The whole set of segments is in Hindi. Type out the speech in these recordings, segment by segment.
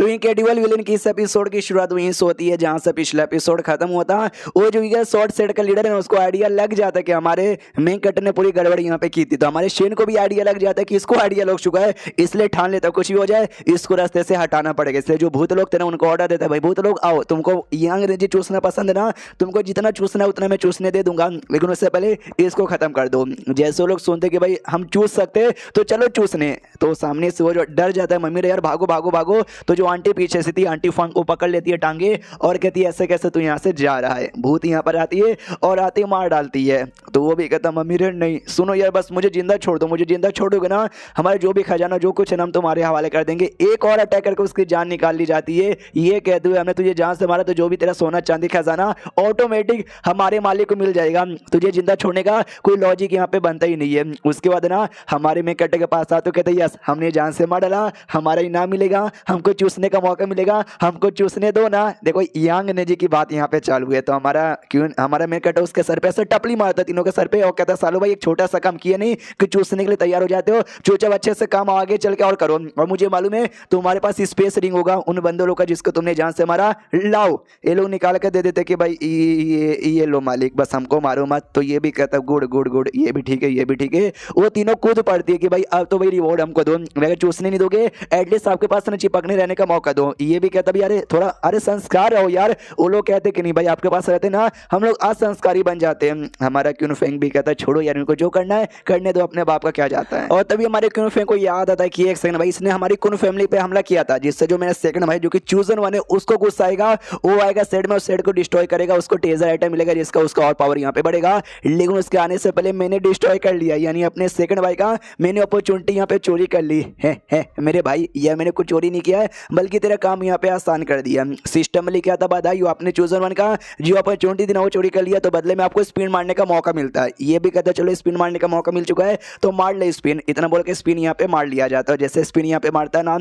तो इनक्रेडिबल विलेन की इस एपिसोड की शुरुआत वहीं से होती है जहां से पिछला एपिसोड खत्म हुआ था। वो जो ये शॉर्ट सेट का लीडर है ना, उसको आइडिया लग जाता है कि हमारे मेन कटर ने पूरी गड़बड़ यहाँ पे की थी। तो हमारे शेन को भी आइडिया लग जाता है कि इसको आइडिया लग चुका है, इसलिए ठान लेता कुछ भी हो जाए इसको रास्ते से हटाना पड़ेगा। इसलिए जो भूत लोग थे ना, उनको ऑर्डर देता है, भाई भूत लोग आओ, तुमको यंग रेंजी चूसना पसंद है ना, तुमको जितना चूसना है उतना मैं चूसने दे दूंगा, लेकिन उससे पहले इसको खत्म कर दो। जैसे वो लोग सुनते कि भाई हम चूस सकते तो चलो चूसने, तो सामने से वो जो डर जाता है, मम्मी रे यार भागो भागो भागो। तो जो आंटी पीछे से थी, आंटी फंक को पकड़ लेती है टांगे और कहती है ऐसे कैसे तू यहाँ से जा रहा है। भूत यहाँ पर आती है और आती मार डालती है। तो वो भी कहता मम्मी रे नहीं सुनो यार, बस मुझे जिंदा छोड़ दो, मुझे जिंदा छोड़ोगे ना हमारे जो भी खजाना जो कुछ है ना हम तुम्हारे हवाले कर देंगे। एक और अटैक करके उसकी जान निकाल ली जाती है। ये कहते हुए हमने तुझे जान से मारा तो जो भी तेरा सोना चांदी खजाना ऑटोमेटिक हमारे मालिक को मिल जाएगा, तुझे जिंदा छोड़ने का कोई लॉजिक यहाँ पे बनता ही नहीं है। उसके बाद ना हमारे में कट्टे के पास आते कहते यस हमने जान से मार डाला, हमारा इनाम मिलेगा, हमको चूसने का मौका मिलेगा, हमको चूसने दो ना। देखो यांग नेजी की बात यहाँ पे चालू है। तो हमारा मेन कट्टा उसके सर पे ऐसे टपली मारता तीनों के सर पे और कहता सालो भाई एक छोटा सा काम किया नहीं कि चूसने के लिए तैयार हो जाते हो, चूचा अच्छे से काम आगे चल के और करो। और मुझे मालूम है तुम्हारे पास स्पेस रिंग होगा उन बंदरों का जिसको तुमने जान से मारा, लाओ। ये लोग निकाल कर दे देते कि भाई ये लो मालिक बस हमको मारो मत। तो ये भी कहता गुड गुड गुड, ये भी ठीक है ये भी ठीक है। वो तीनों कूद पड़ती है कि भाई अब तो भाई रिवॉर्ड हमको दो, अगर चूसने नहीं दोगे एटलीस्ट आपके पास ना चिपकने रहने का मौका दो। ये भी कहता भाई अरे थोड़ा अरे संस्कार रहो यार। वो लोग कहते कि नहीं भाई आपके पास रहते ना हम लोग असंस्कारी बन जाते हैं। हमारा क्यून फेंग भी कहता है छोड़ो यार इनको जो करना है करने दो, अपने बाप का क्या जाता है। और तभी हमारे क्यून फेंग को याद आता है कि एक सेकंड भाई इसने हमारी कुन फैमिली पे हमला किया था, जिससे जो मेरा सेकंड भाई जो कि चूजन वन है उसको गुस्सा आएगा, वो आएगा सेट में, उस सेट को डिस्ट्रॉय करेगा, उसको टेजर आइटम मिलेगा जिसका उसका और पावर यहाँ पे बढ़ेगा। लेकिन उसके आने से पहले मैंने डिस्ट्रॉय कर लिया, यानी अपने सेकंड भाई का मैंने अपॉर्चुनिटी यहाँ पे चोरी कर ली है मेरे भाई। यह मैंने कुछ चोरी नहीं किया है बल्कि तेरा काम यहाँ पे आसान कर दिया। सिस्टम में लिखा था बधाई आपने चूजन वन का जो अपॉर्चुनिटी थी ना वो चोरी कर लिया, तो बदले में आपको स्पिन मारने का मौका मिलता है। ये भी कहता चलो स्पिन मारने का मौका मिल चुका है तो मार ले स्पिन, इतना बोल के स्पिन यहाँ पे मार लिया जाता है। जैसे स्पिन यहाँ पे मारता है ना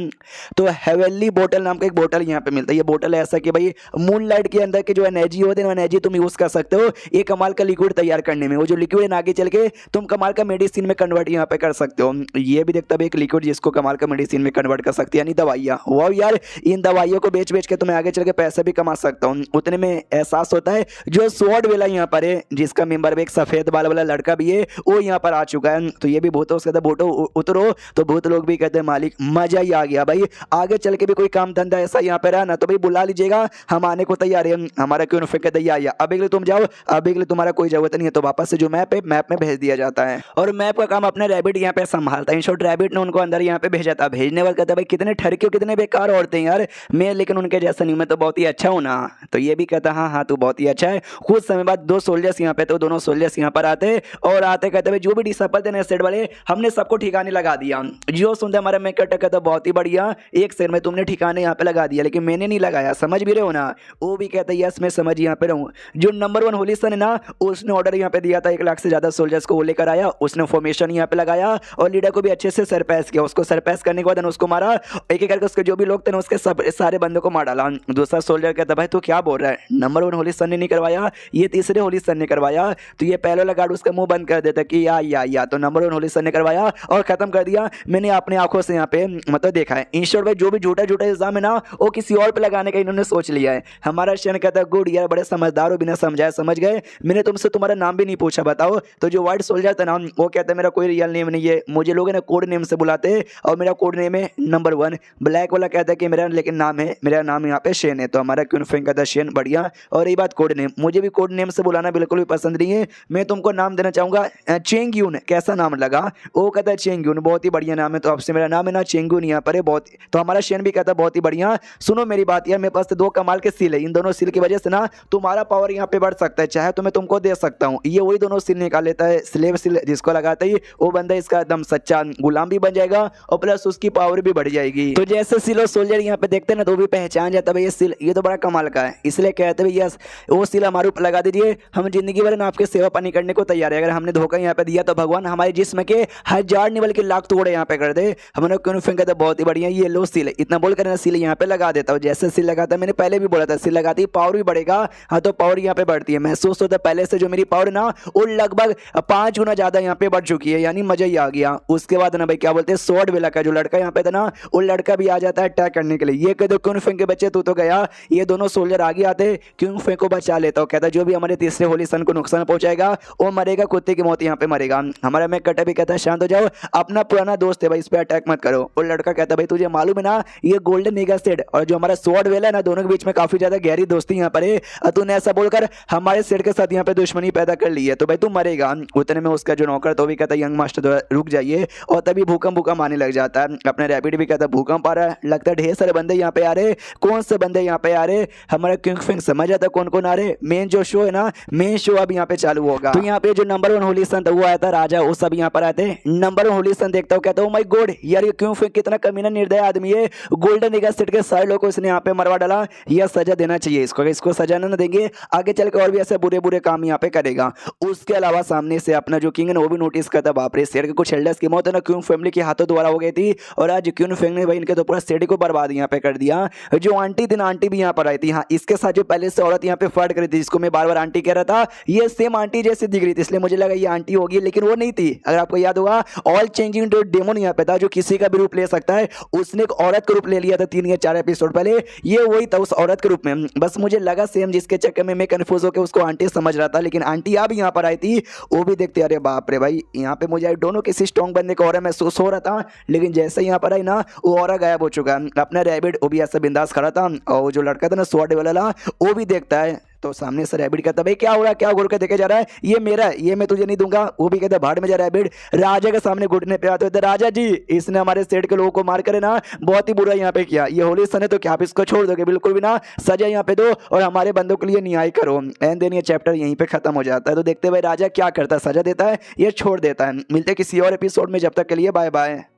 तो हेवेनली बोतल नाम का एक बोतल यहाँ पे मिलता है। ये बोतल ऐसा कि भाई मूनलाइट के अंदर की जो एनर्जी होती है वो एनर्जी तुम यूज कर सकते हो ये कमाल का लिक्विड तैयार करने में। वो जो लिक्विड आगे चल के तुम कमाल का मेडिसिन में कन्वर्ट यहाँ पे कर सकते हो। ये भी देखता है एक लिक्विड जिसको कमाल का मेडिसिन में कन्वर्ट कर सकती है, यानी दवाइयाँ। वो यार इन दवाइयों को बेच बेच के तुम्हें आगे चल के पैसे भी कमा सकता हूँ। उतने में एहसास होता है जो स्वॉर्ड वेला यहाँ पर है जिसका मेंबर एक सफेद बाल वाला लड़का भी है वो यहाँ पर आ चुका है। तो ये भी भूतों से कहता भूतो उतरो, तो भूत लोग भी कहते हैं मालिक मजा ही आ गया भाई, आगे चल के भी कोई काम धंधा ऐसा यहाँ पे रहा ना तो भाई बुला लीजिएगा, हम आने को तैयार है। हमारा क्यों फिर कहते या अभी के लिए तुम जाओ, अभी के लिए तुम्हारा कोई जरूरत नहीं है। तो वापस से जो मैप है मैप में भेज दिया जाता है और मैप का काम अपने रैबिट यहाँ पे संभालता है। इन शॉर्ट रैबिट ने उनको अंदर यहाँ पे भेजा था। भेजने वाले कहते भाई कितने ठरके कितने बेकार औरतें यार, मैं लेकिन उनके जैसा नहीं, मैं तो बहुत ही अच्छा हूँ ना। तो ये भी कहता हाँ हाँ तू बहुत ही अच्छा है। कुछ समय बाद दो सोल्जर्स यहाँ पे, तो दोनों सोल्जर्स यहाँ पर आते और आते कहते भाई जो भी डिसअपल थे सेट वाले हमने सबको ठिकाने लगा दिया। जो सुनते हमारा मैं कहता बहुत ही बढ़िया, एक सेट में तुमने ठिकाने यहाँ पे लगा दिया लेकिन मैंने नहीं लगाया, समझ भी रहे हो ना। वो भी कहता है यस मैं समझ यहाँ पे रहूँ। जो नंबर 1 होलिसन है ना उसने ऑर्डर यहाँ पे दिया था 1 लाख से ज्यादा सोल्जर्स को वो लेकर आया, उसने फॉर्मेशन यहाँ पे लगाया और लीडर को भी अच्छे से सरपैस किया। उसको सरपैस करने के बाद उसको मारा, एक एक करके उसके जो भी लोग थे ना उसके सब सारे बंदों को मार डाला। दूसरा सोल्जर कहता भाई तू क्या बोल रहा है, नंबर 1 होलिसन ने नहीं करवाया, ये तीसरे होलिसन ने करवाया। तो ये पहले वाला गार्ड उसका मुंह बंद कर देता कि या तो नंबर 1 होलिसन ने करवाया और खत्म कर दिया, मैंने अपने आंखों से यहाँ पे मतलब देखा है। इन शॉर्ट भाई जो भी झूठा झूठा इल्जाम है ना वो किसी और पे लगाने का इन्होंने सोच लिया है। हमारा शेन कहता है गुड यार बड़े समझदार हो, बिना समझाए समझ गए, मैंने तुमसे तुम्हारा नाम भी नहीं पूछा बताओ। तो जो व्हाइट सोल्जर था ना वो कहता है मेरा कोई रियल नेम नहीं है, मुझे लोग ना कोड नेम से बुलाते हैं और मेरा कोड नेम है नंबर 1। ब्लैक वाला कहता है कि मेरा लेकिन नाम है, मेरा नाम यहाँ पे शेन है। तो हमारा क्यून फेंग कहता है शेन बढ़िया। और ये बात कोड नेम, मुझे भी कोड नेम से बुलाना बिल्कुल भी पसंद नहीं है, मैं तुमको नाम देना चाहूंगा चेंगयून, कैसा नाम लगा। वो कहता है चेंगयून बहुत ही बढ़िया नाम है, तो आपसे मेरा नाम है ना चेंगयून यहाँ पर है बहुत। तो हमारा शेन भी कहता है बहुत ही बढ़िया। सुनो मेरी बात यार, मेरे पास 2 कमाल के सील है, इन दोनों सील की वजह से ना तुम्हारा पावर यहाँ पे बढ़ सकता है, चाहे तो मैं तुमको दे सकता हूँ। ये वही दोनों सील निकाल लेता है, स्लेव सील जिसको लगाता ही वो बंदा इसका एकदम सच्चा गुलाम भी बन जाएगा और प्लस उसकी पावर भी बढ़ जाएगी। तो जैसे सीलो सोल्जर यहाँ पे देखते हैं ना तो भी पहचान जाता है ये सील ये तो बड़ा कमाल का है, इसलिए कहते हैं यस वो सील हमारे ऊपर लगा दीजिए, हम जिंदगी भर ना आपके सेवा पानी करने को तैयार है। अगर हमने धोखा यहाँ पे दिया तो भगवान हमारे जिस्म के 1000 नहीं बल्कि लाख टुकड़े यहाँ पे कर दे। हमने क्यों फेंका था बहुत ही बढ़िया, ये लो सील इतना बोल कर सील यहाँ पे लगा देता हूँ। जैसे सील लगाता है मैंने पहले भी बोला था सील लगाती पावर भी बढ़ेगा। हाँ तो पावर यहाँ पे बढ़ती है, महसूस होता है पहले से जो मेरी पावर ना वो लगभग 5 गुना ज्यादा यहाँ पे बढ़ चुकी है, यानी मजा ही आ गया। उसके बाद ना भाई क्या बोलते हैं स्वॉर्ड वेला का जो लड़का यहाँ पे था ना वो लड़का भी आ जाता है अटैक करने के लिए। ये कह दो क्यून फेंग के बच्चे तू तो गया, ये दोनों सोल्जर आगे आते क्यून फेंग को बचा लेता हूँ। कहता जो भी हमारे तीसरे होली सन को नुकसान पहुंचाएगा वो मरेगा, कुत्ते की मौत यहाँ पे मरेगा। हमारा मैं कटा भी कहता है शांत हो जाओ, अपना पुराना दोस्त है भाई, इस पे अटैक मत करो। और लड़का कहता भाई तुझे मालूम है ना ये गोल्डन ईगल सेड और जो हमारा स्वॉर्ड वेल है ना, दोनों के बीच में काफी ज्यादा गहरी दोस्ती यहाँ पर है, और तूने ऐसा बोलकर हमारे सेड के साथ यहाँ पे दुश्मनी पैदा कर ली है, तो भाई तू मरेगा। उतने में उसका जो नौकर तो भी कहता है यंग मास्टर रुक जाइए, और तभी भूकंप आने लग जाता है। अपने रैपिड भी कहता है भूकंप आ रहा है, लगता है ढेर सारे बंदे यहाँ पे आ रहे। कौन से बंदे यहाँ पे आ रहे? हमारा क्यूंग फिंग समझ आता कौन कौन आ रहे। मेन जो शो है ना, मेन शो अब यहाँ पे चालू होगा। तो यहाँ पे जो नंबर 1 होली सन था वो आया था राजा, वो सब यहाँ पर आते हैं। नंबर 1 होली सन देखता हूँ, कहता हूँ माय गॉड यार ये क्यूंग फिंग कितना कमीना निर्दय आदमी है, गोल्डन ईगल सेट के सारे लोगों को इसने यहाँ पे मरवा डाला, यह सजा देना चाहिए इसको, इसको सजा ना देंगे आगे चल के और भी ऐसे बुरे बुरे काम यहाँ पे करेगा। उसके अलावा सामने से अपना जो किंग है वो भी नोटिस करता, बाप रे शेर के कुछ एल्डर्स की मौत है ना क्यूंग फैमिली के हाथों द्वारा हो गई थी, और आज क्यूंग फैंग ने भाई इनके तो पूरा सेट को बर्बाद यहाँ पे कर दिया। जो आंटी थी ना, आंटी भी यहाँ पर आई थी, हाँ इसके साथ जो पहले से औरत यहाँ पे फ्लर्ट करी थी जिसको मैं बार बार आंटी कह रहा था, ये सेम आंटी जैसी दिख रही थी, इसलिए मुझे लगा ये आंटी होगी, लेकिन वो नहीं थी। अगर आपको याद होगा ऑल चेंजिंग टू डेमन यहाँ पे था, जो किसी का भी रूप ले सकता है, उसने एक औरत का रूप ले लिया था 3 या 4 एपिसोड पहले, ये वही था उस औरत के रूप में। बस मुझे लगा सेम, जिसके चक्कर में मैं कंफ्यूज होकर उसको आंटी समझ रहा था, लेकिन आंटी अब यहाँ पर आई थी, वो भी देखते अरे बाप रे भाई यहाँ पे मुझे दोनों किसी स्ट्रॉन्ग बंदे का और महसूस हो रहा था, लेकिन जैसे यहाँ पर आई ना वो और गायब हो चुका। अपना रैबिट वो भी ऐसा बिंदास खड़ा था, और जो लड़का था ना स्वॉर्ड वाला वो भी देखता है, तो सामने से रैबिट कहता भाई क्या हो रहा है, क्या घूर के देखे जा रहा है, ये मेरा है, ये मैं तुझे नहीं दूंगा। वो भी कहता भाड़ में जा रैबिट। राजा के सामने घुटने पे आते, राजा जी इसने हमारे सेट के लोगों को मार कर ना बहुत ही बुरा यहाँ पे किया, ये होली सन है तो क्या आप इसको छोड़ दोगे? बिल्कुल भी ना, सजा यहाँ पे दो और हमारे बंदों के लिए न्याय करो। एंड देन ये चैप्टर यहीं पे खत्म हो जाता है। तो देखते भाई राजा क्या करता है, सजा देता है या छोड़ देता है। मिलते किसी और एपिसोड में, जब तक के लिए बाय बाय।